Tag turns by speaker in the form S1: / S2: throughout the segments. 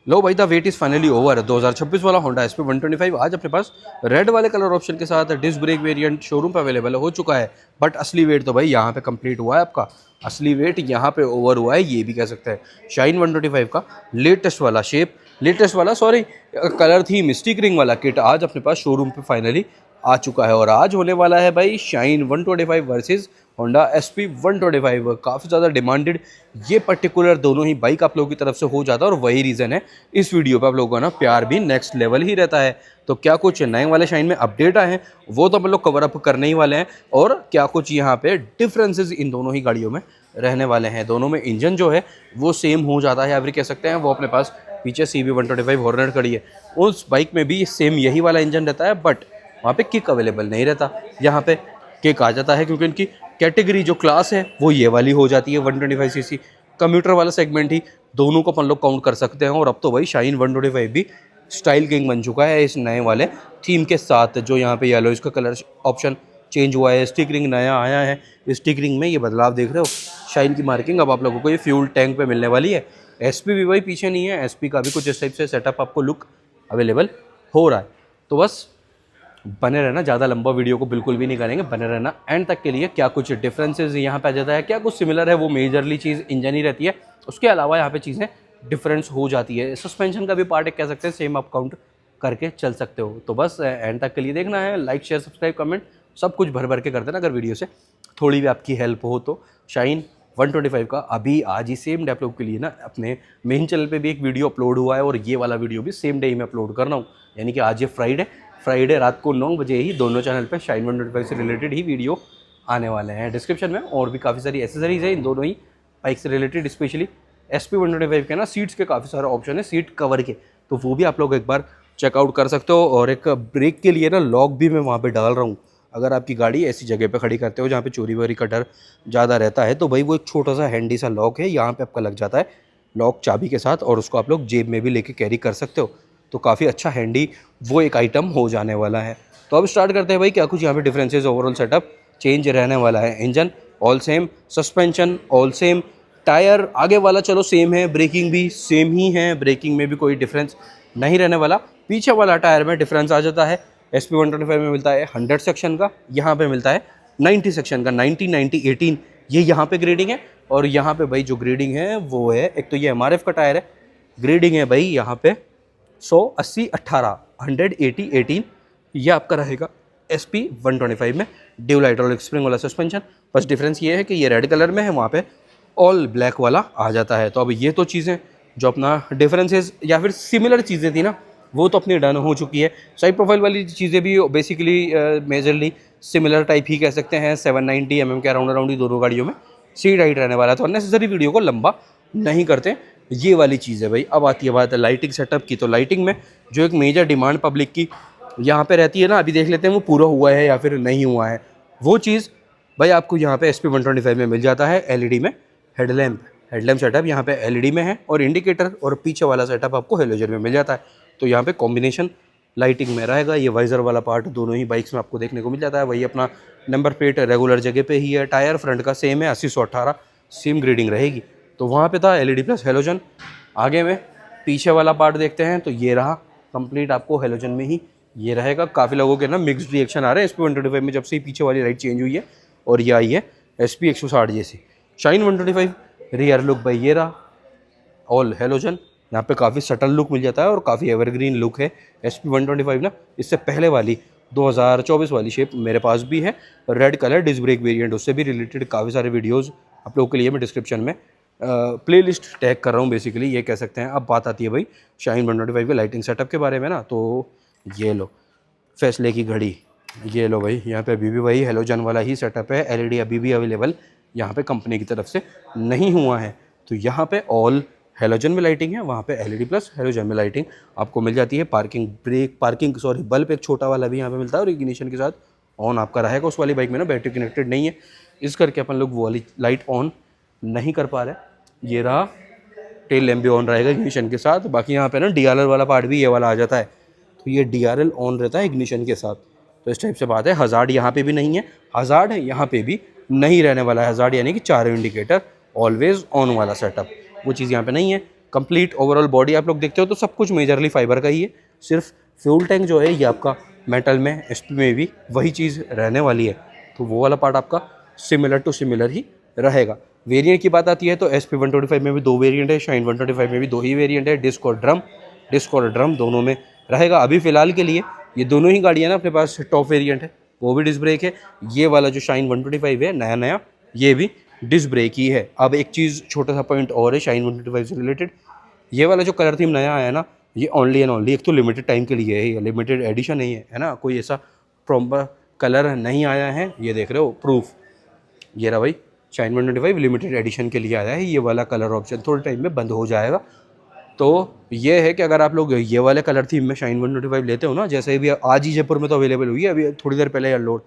S1: लो भाई the wait is finally over. 2026 वाला Honda SP 125 आज अपने पास रेड वाले कलर ऑप्शन के साथ डिस्क ब्रेक वेरिएंट शोरूम पे अवेलेबल हो चुका है। बट असली वेट तो भाई यहाँ पे कंप्लीट हुआ है आपका। असली वेट यहाँ पे ओवर हुआ है, ये भी कह सकते हैं। शाइन 125 का लेटेस्ट वाला शेप, लेटेस्ट वाला sorry colour theme stick ring वाला किट आज अपने पास शोरूम पे फाइनली आ चुका है। और आज होने वाला है भाई शाइन 125 वर्सेस होंडा एसपी 125। काफ़ी ज़्यादा डिमांडेड ये पर्टिकुलर दोनों ही बाइक आप लोगों की तरफ से हो जाता है और वही रीज़न है इस वीडियो पे आप लोगों का ना प्यार भी नेक्स्ट लेवल ही रहता है। तो क्या कुछ नए वाले शाइन में अपडेट आए हैं वो तो हम लोग कवर अप करने ही वाले हैं, और क्या कुछ यहाँ पे डिफरेंसेस इन दोनों ही गाड़ियों में रहने वाले हैं। दोनों में इंजन जो है वो सेम हो जाता है, या फिर कह सकते हैं वो अपने पास पीछे CB 125 हॉर्नेट खड़ी है, उस बाइक में भी सेम यही वाला इंजन रहता है। बट वहाँ पे किक अवेलेबल नहीं रहता, यहाँ पे किक आ जाता है क्योंकि इनकी कैटेगरी जो क्लास है वो ये वाली हो जाती है 125cc। कम्यूटर वाला सेगमेंट ही दोनों को अपन लोग काउंट कर सकते हैं। और अब तो भाई शाइन 125 भी स्टाइल किंग बन चुका है इस नए वाले थीम के साथ। जो यहाँ पे येलो इसका कलर ऑप्शन चेंज हुआ है, स्टिक रिंग नया आया है, स्टिक रिंग में ये बदलाव देख रहे हो। शाइन की मार्किंग अब आप लोगों को ये फ्यूल टैंक पे मिलने वाली है। एसपी भी भाई पीछे नहीं है, एसपी का भी कुछ इस टाइप से सेटअप आपको लुक अवेलेबल हो रहा है। तो बस बने रहना, ज़्यादा लंबा वीडियो को बिल्कुल भी नहीं करेंगे, बने रहना एंड तक के लिए। क्या कुछ डिफरेंसेस यहाँ पे आ जाता है, क्या कुछ सिमिलर है, वो मेजरली चीज़ इंजन ही रहती है। उसके अलावा यहाँ पे चीज़ें डिफरेंस हो जाती है। सस्पेंशन का भी पार्ट एक कह सकते हैं सेम आप काउंट करके चल सकते हो। तो बस एंड तक के लिए देखना है, लाइक शेयर सब्सक्राइब कमेंट सब कुछ भर भर के कर देना अगर वीडियो से थोड़ी भी आपकी हेल्प हो तो। शाइन 125 का अभी आज ही सेम डे आप लोगों के लिए ना अपने मेन चैनल पे भी एक वीडियो अपलोड हुआ है, और ये वाला वीडियो भी सेम डे ही मैं अपलोड कर रहा हूँ। यानी कि आज ये फ्राइडे रात को 9 बजे ही दोनों चैनल पे शाइन 125 से रिलेटेड ही वीडियो आने वाले हैं। डिस्क्रिप्शन में और भी काफ़ी सारी एसेसरीज है इन दोनों ही बाइक से रिलेटेड, स्पेशली एसपी 125 के ना सीट्स के काफ़ी सारे ऑप्शन है सीट कवर के, तो वो भी आप लोग एक बार चेकआउट कर सकते हो। और एक ब्रेक के लिए ना लॉक भी मैं वहाँ पे डाल रहा हूँ। अगर आपकी गाड़ी ऐसी जगह पे खड़ी करते हो जहाँ पे चोरी वोरी का डर ज़्यादा रहता है, तो भाई वो एक छोटा सा हैंडी सा लॉक है, यहाँ पे आपका लग जाता है लॉक चाबी के साथ, और उसको आप लोग जेब में भी लेके कैरी कर सकते हो। तो काफ़ी अच्छा हैंडी वो एक आइटम हो जाने वाला है। तो अब स्टार्ट करते हैं भाई क्या कुछ यहाँ पे डिफरेंसेस। ओवरऑल सेटअप चेंज रहने वाला है, engine all same, suspension all same, tyre आगे वाला चलो सेम है, ब्रेकिंग भी सेम ही है, ब्रेकिंग में भी कोई डिफरेंस नहीं रहने वाला। पीछे वाला टायर में डिफरेंस आ जाता है। एसपी 125 में मिलता है 100 सेक्शन का, यहाँ पे मिलता है 90 सेक्शन का। 90-90-18 ये यहाँ पे ग्रेडिंग है, और यहाँ पे भाई जो ग्रेडिंग है वो है, एक तो ये MRF का टायर है, ग्रेडिंग है भाई यहाँ पे 100-80-18 100-80-18 ये आपका रहेगा एसपी 125 में। ड्यूल हाइड्रोलिक स्प्रिंग वाला सस्पेंशन, बस डिफरेंस ये है कि ये रेड कलर में है, वहाँ पे ऑल ब्लैक वाला आ जाता है। तो अब ये तो चीज़ें जो अपना डिफरेंसेस या फिर सिमिलर चीज़ें थी ना वो तो अपनी डन हो चुकी है। साइड प्रोफाइल वाली चीज़ें भी बेसिकली मेजरली सिमिलर टाइप ही कह सकते हैं। 790 mm के अराउंड ही दोनों गाड़ियों में सीट हाइट रहने वाला है, तो अननेसेसरी वीडियो को लंबा नहीं करते। ये वाली चीज़ है भाई। अब आती है बात लाइटिंग सेटअप की। तो लाइटिंग में जो एक मेजर डिमांड पब्लिक की यहाँ पे रहती है ना, अभी देख लेते हैं वो पूरा हुआ है या फिर नहीं हुआ है। वो चीज़ भाई आपको यहाँ पे एसपी 125 में मिल जाता है। एलईडी में हेडलैम्प सेटअप यहाँ पे एलईडी में है, और इंडिकेटर और पीछे वाला सेटअप आपको हेलोजन में मिल जाता है। तो यहाँ पे कॉम्बिनेशन लाइटिंग में रहेगा। ये वाइजर वाला पार्ट दोनों ही बाइक्स में आपको देखने को मिल जाता है। वही अपना नंबर प्लेट रेगुलर जगह पे ही है। टायर फ्रंट का सेम है, 80-118 सेम ग्रेडिंग रहेगी। तो वहाँ पे था एलईडी प्लस हेलोजन। आगे में पीछे वाला पार्ट देखते हैं तो ये रहा कंप्लीट आपको हेलोजन में ही ये रहेगा। काफ़ी लोगों के ना मिक्स्ड रिएक्शन आ रहे हैं एसपी 125 में जब से ही पीछे वाली लाइट चेंज हुई है, और ये आई है एसपी 160 जैसी। शाइन 125 रियर लुक भाई ये रहा ऑल हेलोजन। यहाँ पे काफ़ी सटल लुक मिल जाता है और काफ़ी एवरग्रीन लुक है एसपी 125 ना। इससे पहले वाली 2024 वाली शेप मेरे पास भी है, red colour disc brake variant, उससे भी रिलेटेड काफ़ी सारे वीडियोस आप लोगों के लिए मैं डिस्क्रिप्शन में प्लेलिस्ट टैग कर रहा हूँ बेसिकली, ये कह सकते हैं। अब बात आती है भाई शाइन 125 के लाइटिंग सेटअप के बारे में ना। तो ये लो फैसले की घड़ी, ये लो भाई यहाँ पे अभी भी वही हेलोजन वाला ही सेटअप है। एलईडी अभी भी अवेलेबल यहाँ पे कंपनी की तरफ से नहीं हुआ है। तो यहाँ पे ऑल हेलोजन में लाइटिंग है, वहाँ पे एलईडी प्लस हेलोजन में लाइटिंग आपको मिल जाती है। पार्किंग बल्ब एक छोटा वाला भी यहाँ पे मिलता है, और इग्निशन के साथ ऑन आपका रहेगा। उस वाली बाइक में ना बैटरी कनेक्टेड नहीं है, इस करके अपन लोग वो वाली लाइट ऑन नहीं कर पा रहे। ये रहा टेल लैम्प भी ऑन रहेगा इग्निशन के साथ। बाकी यहाँ पे ना डीआरएल वाला पार्ट भी ये वाला आ जाता है, तो ये डीआरएल ऑन रहता है इग्निशन के साथ। तो इस टाइप से बात है। हज़ार्ड यहाँ पे भी नहीं है, हज़ार्ड यहाँ पे भी नहीं रहने वाला है। हज़ार्ड यानी कि चारों इंडिकेटर ऑलवेज ऑन वाला सेटअप, वो चीज़ यहाँ पे नहीं है। कंप्लीट ओवरऑल बॉडी आप लोग देखते हो तो सब कुछ मेजरली फाइबर का ही है। सिर्फ फ्यूल टैंक जो है ये आपका मेटल में, एसपी में भी वही चीज़ रहने वाली है, तो वो वाला पार्ट आपका सिमिलर टू सिमिलर ही रहेगा। वेरिएंट की बात आती है तो SP 125 में भी 2 वेरिएंट है, शाइन 125 में भी 2 ही वेरिएंट है। डिस्क और ड्रम दोनों में रहेगा। अभी फ़िलहाल के लिए ये दोनों ही गाड़ियाँ ना अपने पास टॉप वेरिएंट है, वो भी डिस्क ब्रेक है। ये वाला जो शाइन 125 है नया नया, ये भी डिस्क ब्रेक ही है। अब एक चीज़ छोटा सा पॉइंट और है शाइन 125 से रिलेटेड, ये वाला जो कलर थीम नया आया ना, ये ओनली एंड ओनली एक तो लिमिटेड टाइम के लिए है, ये लिमिटेड एडिशन नहीं है ना, कोई ऐसा प्रॉपर कलर नहीं आया है। ये देख रहे हो प्रूफ, ये रहा भाई शाइन 125 लिमिटेड एडिशन के लिए आया है। ये वाला कलर ऑप्शन थोड़े टाइम में बंद हो जाएगा। तो ये है कि अगर आप लोग ये वाले कलर थीम में शाइन 125 लेते हो ना, जैसे भी आज ही जयपुर में तो अवेलेबल हुई है, अभी थोड़ी देर पहले अनलोड,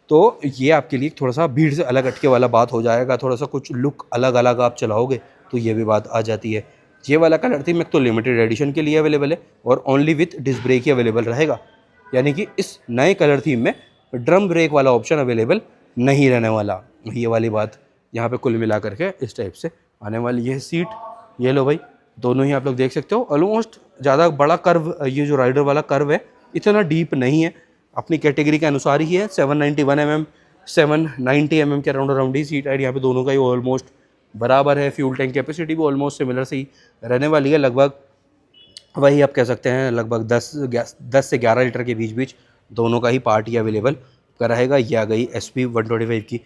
S1: तो ये आपके लिए थोड़ा सा भीड़ से अलग हटके वाला बात हो जाएगा। थोड़ा सा कुछ लुक अलग अलग आप चलाओगे तो ये भी बात आ जाती है। ये वाला कलर थीम एक तो लिमिटेड एडिशन के लिए अवेलेबल है और ओनली विथ डिस्क ब्रेक ही अवेलेबल रहेगा, यानी कि इस नए कलर थीम में ड्रम ब्रेक वाला ऑप्शन अवेलेबल नहीं रहने वाला। ये वाली बात यहाँ पे कुल मिला करके इस टाइप से आने वाली है सीट। ये लो भाई, दोनों ही आप लोग देख सकते हो। ऑलमोस्ट ज़्यादा बड़ा कर्व, ये जो राइडर वाला कर्व है इतना डीप नहीं है, अपनी कैटेगरी के अनुसार ही है। 791 mm 790 mm के अराउंड ही सीट हाइट यहाँ पे दोनों का ही ऑलमोस्ट बराबर है। फ्यूल टैंक कैपेसिटी भी ऑलमोस्ट सिमिलर से ही रहने वाली है, लगभग वही आप कह सकते हैं लगभग 10 से 11 लीटर के बीच दोनों का ही पार्ट ही अवेलेबल रहेगा। ये आ गई SP 125 की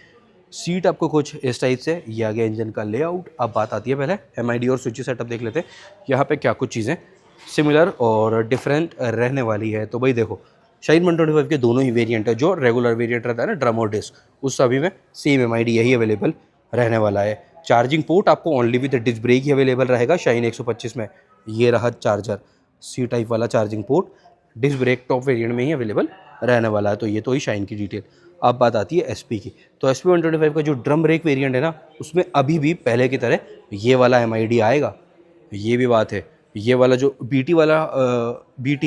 S1: सीट आपको कुछ इस टाइप से। ये आ गया इंजन का लेआउट। अब बात आती है पहले MID और स्विच सेटअप देख लेते हैं, यहाँ पे क्या कुछ चीज़ें सिमिलर और डिफरेंट रहने वाली है। तो भाई देखो, शाइन 125 के दोनों ही वेरिएंट है, जो रेगुलर वेरिएंट रहता है ना ड्रम और डिस्क, उस सभी में सेम MID यही अवेलेबल रहने वाला है। चार्जिंग पोर्ट आपको ओनली विद डिस्क ब्रेक ही अवेलेबल रहेगा शाइन 125 में। ये रहा चार्जर, C टाइप वाला charging port disc brake top variant में ही अवेलेबल रहने वाला है। तो ये तो ही शाइन की डिटेल। अब बात आती है SP की, तो SP 125 का जो ड्रम ब्रेक वेरिएंट है ना, उसमें अभी भी पहले की तरह ये वाला MID आएगा। ये भी बात है। ये वाला जो BT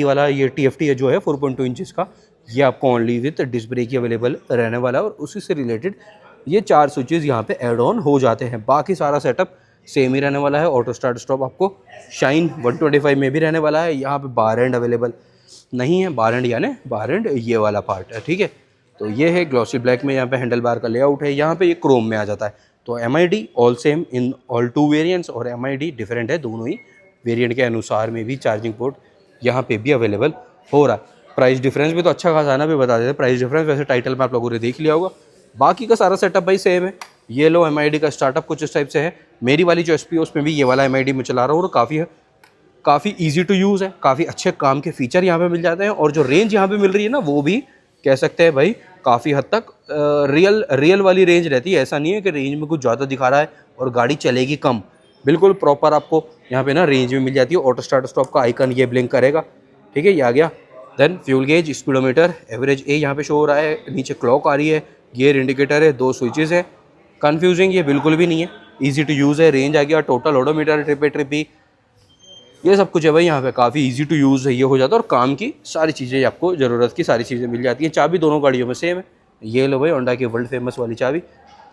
S1: वाला ये TFT है जो है 4.2 इंचज़ का, ये आपको ओनली विथ डिस्क ब्रेक ही अवेलेबल रहने वाला है। और उसी से रिलेटेड ये 4 स्विचेस यहाँ पे ऐड ऑन हो जाते हैं। बाकी सारा सेटअप सेम ही रहने वाला है। ऑटो स्टार्ट स्टॉप आपको शाइन 125 में भी रहने वाला है। यहाँ पे बार एंड अवेलेबल नहीं है, बार एंड ये वाला पार्ट है, ठीक है। तो ये है ग्लॉसी ब्लैक में, यहाँ पे हैंडल बार का लेआउट है, यहाँ पे ये क्रोम में आ जाता है। तो MID all same in all 2 variants, और MID डिफरेंट है दोनों ही वेरिएंट के अनुसार में भी। चार्जिंग पोर्ट यहाँ पे भी अवेलेबल हो रहा है। प्राइस डिफरेंस भी तो अच्छा खासा है ना, भी बता देते हैं प्राइस डिफरेंस। वैसे टाइटल में आप लोगों ने देख लिया होगा। बाकी का सारा सेटअप भाई सेम है। ये लो MID का स्टार्टअप कुछ इस टाइप से है। मेरी वाली जो SP है उसमें भी ये वाला MID मैं चला रहा हूँ, और काफ़ी ईजी टू यूज़ है, काफ़ी अच्छे काम के फीचर यहाँ पे मिल जाते हैं। और जो रेंज यहाँ पे मिल रही है ना, वो भी कह सकते हैं भाई काफ़ी हद तक रियल वाली रेंज रहती है। ऐसा नहीं है कि रेंज में कुछ ज़्यादा दिखा रहा है और गाड़ी चलेगी कम, बिल्कुल प्रॉपर आपको यहाँ पे ना रेंज में मिल जाती है। ऑटो स्टार्ट स्टॉप का आइकन ये ब्लिंक करेगा, ठीक है, ये आ गया। Then fuel gauge, speedometer, average A यहाँ पे शो हो रहा है, नीचे क्लॉक आ रही है, गियर इंडिकेटर है, 2 स्विचेस है। कन्फ्यूजिंग ये बिल्कुल भी नहीं है, ईजी टू यूज़ है। रेंज आ गया, टोटल ओडोमीटर, ट्रिप भी, ये सब कुछ है भाई यहाँ पे। काफ़ी इजी टू यूज़ है ये हो जाता है, और काम की सारी चीज़ें आपको ज़रूरत की सारी चीज़ें मिल जाती हैं। चाबी दोनों गाड़ियों में सेम है। ये लो भाई होंडा की वर्ल्ड फेमस वाली चाबी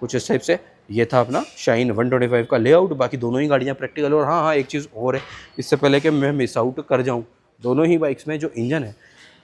S1: कुछ इस टाइप से। ये था अपना शाइन 125 का लेआउट। बाकी दोनों ही गाड़ियाँ प्रैक्टिकल। और हाँ, एक चीज़ और है, इससे पहले कि मैं मिस आउट कर जाऊँ, दोनों ही बाइक्स में जो इंजन है,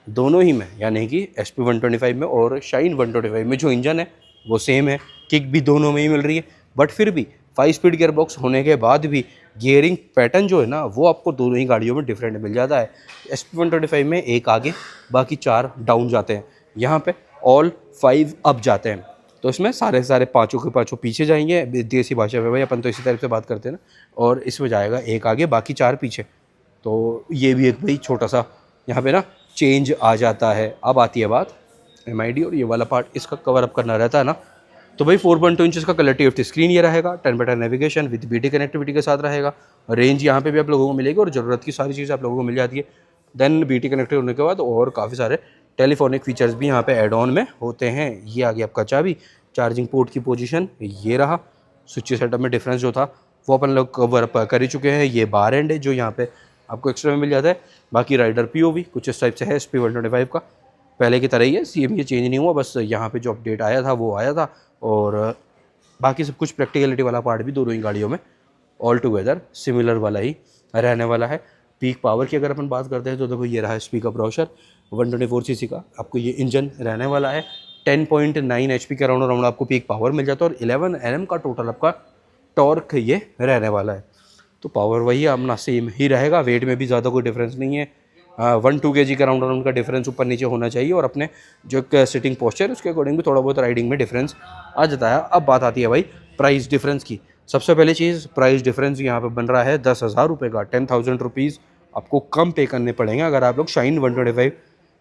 S1: दोनों ही में यानी कि SP 125 में और शाइन 125 में जो इंजन है वो सेम है। किक भी दोनों में ही मिल रही है, बट फिर भी 5 स्पीड गियर बॉक्स होने के बाद भी गियरिंग पैटर्न जो है ना, वो आपको दोनों ही गाड़ियों में डिफरेंट मिल जाता है। SP 125 में एक आगे, बाकी 4 डाउन जाते हैं। यहाँ पे ऑल 5 अप जाते हैं। तो इसमें सारे पाँचों के पाँचों पीछे जाएंगे। देसी भाषा में भाई अपन तो इसी तरह से बात करते हैं ना। और इसमें जाएगा एक आगे, बाकी 4 पीछे। तो ये भी एक भाई छोटा सा यहाँ पे ना चेंज आ जाता है। अब आती है बात MID, और ये वाला पार्ट इसका कवर अप करना रहता है ना। तो भाई 4.2 इंचज़ का कलर TFT स्क्रीन ये रहेगा, 10x10 navigation with BT connectivity के साथ रहेगा। रेंज यहाँ पे भी आप लोगों को मिलेगी, और ज़रूरत की सारी चीज़ें आप लोगों को मिल जाती है। देन BT कनेक्टेड होने के बाद और काफ़ी सारे टेलीफोनिक फीचर्स भी यहाँ पे एड ऑन में होते हैं। ये आ गया आपका चाबी, चार्जिंग पोर्ट की पोजीशन ये रहा। स्विच सेटअप में डिफरेंस जो था वो अपन लोग कवर अप कर ही चुके हैं। ये बार एंड है जो यहाँ पे आपको एक्स्ट्रा में मिल जाता है। बाकी राइडर POV कुछ इस टाइप से है SP 125 का, पहले की तरह ही है, CM ये चेंज नहीं हुआ, बस यहाँ पे जो अपडेट आया था वो आया था। और बाकी सब कुछ प्रैक्टिकलिटी वाला पार्ट भी दोनों ही गाड़ियों में ऑल टुगेदर सिमिलर वाला ही रहने वाला है। पीक पावर की अगर अपन बात करते हैं तो देखो ये रहा स्पीकर ब्राउशर 124 सीसी का, आपको ये इंजन रहने वाला है। 10.9 HP के राउंड राउंड आपको पीक पावर मिल जाता है और 11 Nm का टोटल आपका टॉर्क ये रहने वाला है। तो पावर वही अपना सेम ही रहेगा, वेट में भी ज़्यादा कोई डिफरेंस नहीं है। 1-2 kg का राउंड राउंड का डिफरेंस ऊपर नीचे होना चाहिए और अपने जो सिटिंग पोस्चर है उसके अकॉर्डिंग भी थोड़ा बहुत राइडिंग में डिफरेंस आ जाता है। अब बात आती है भाई प्राइस डिफरेंस की। सबसे पहली चीज़ प्राइस डिफरेंस यहाँ पे बन रहा है 10,000 रुपये का। 10,000 रुपीज़ आपको कम पे करने पड़ेंगे अगर आप लोग शाइन 125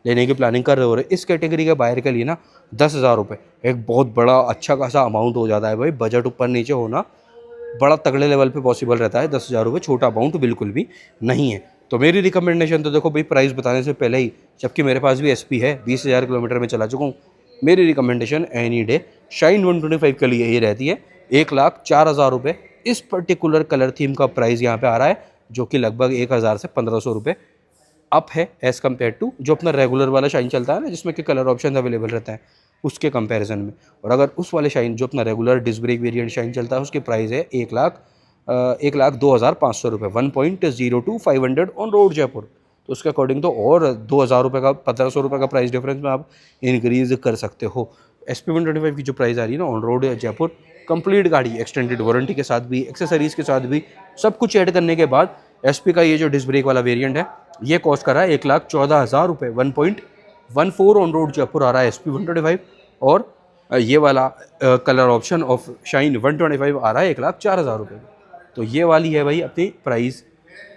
S1: लेने की प्लानिंग कर रहे हो। इस कैटेगरी के बायर के लिए ना 10,000 रुपये एक बहुत बड़ा अच्छा खासा अमाउंट हो जाता है भाई। बजट ऊपर नीचे होना बड़ा तगड़े लेवल पे पॉसिबल रहता है। 10,000 रुपये छोटा अमाउंट बिल्कुल भी नहीं है। तो मेरी रिकमेंडेशन तो देखो भाई प्राइस बताने से पहले ही, जबकि मेरे पास भी SP है, 20,000 किलोमीटर में चला चुका हूँ, मेरी रिकमेंडेशन एनी डे शाइन 125 के लिए ये रहती है 1,04,000 रुपये। इस पर्टिकुलर कलर थीम का प्राइस यहाँ पे आ रहा है जो कि लगभग 1,000 से 1,500 रुपये अप है एज़ कम्पेयर टू जो अपना रेगुलर वाला शाइन चलता है ना, जिसमें कि कलर ऑप्शन अवेलेबल रहता है उसके कंपैरिजन में। और अगर उस वाले शाइन जो अपना regular disc brake variant Shine चलता है उसकी प्राइस है 1,02,500 रुपये, 1.02 ऑन रोड जयपुर। तो उसके अकॉर्डिंग तो और 2,000 रुपये का 1,500 रुपये का प्राइस डिफरेंस में आप इंक्रीज़ कर सकते हो। SP 125 की जो प्राइस आ रही है ना ऑन रोड जयपुर, कंप्लीट गाड़ी एक्सटेंडेड वारंटी के साथ भी, एक्सेसरीज़ के साथ भी, सब कुछ ऐड करने के बाद SP का ये जो डिस्क ब्रेक वाला वेरिएंट है ये कॉस्ट कर रहा है 1,14,000 रुपये। 1.14 ऑन रोड जयपुर आ रहा है SP 125 और ये वाला कलर ऑप्शन ऑफ शाइन 125 आ रहा है 1,04,000 रुपये। तो ये वाली है भाई अपनी प्राइस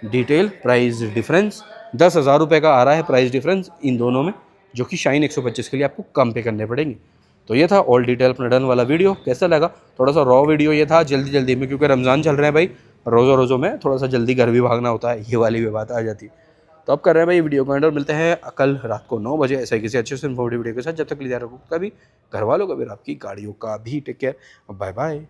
S1: डिटेल। प्राइस डिफरेंस 10,000 रुपये का आ रहा है प्राइस डिफरेंस इन दोनों में, जो कि शाइन 125 के लिए आपको कम पे करने पड़ेंगे। तो ये था ऑल डिटेल अपना डन वाला वीडियो। कैसा लगा? थोड़ा सा रॉ वीडियो ये था, जल्दी में, क्योंकि रमज़ान चल रहे हैं भाई, रोज़ों में थोड़ा सा जल्दी घर भी भागना होता है, ये वाली भी बात आ जाती है। तो अब कर रहे हैं भाई वीडियो को एंड और मिलते हैं कल रात को 9 बजे ऐसे किसी अच्छे से इन्फॉर्मेटिव वीडियो के साथ। जब तक लिया रखो कभी घर वालों का भी, आपकी गाड़ियों का भी। Take care, bye bye.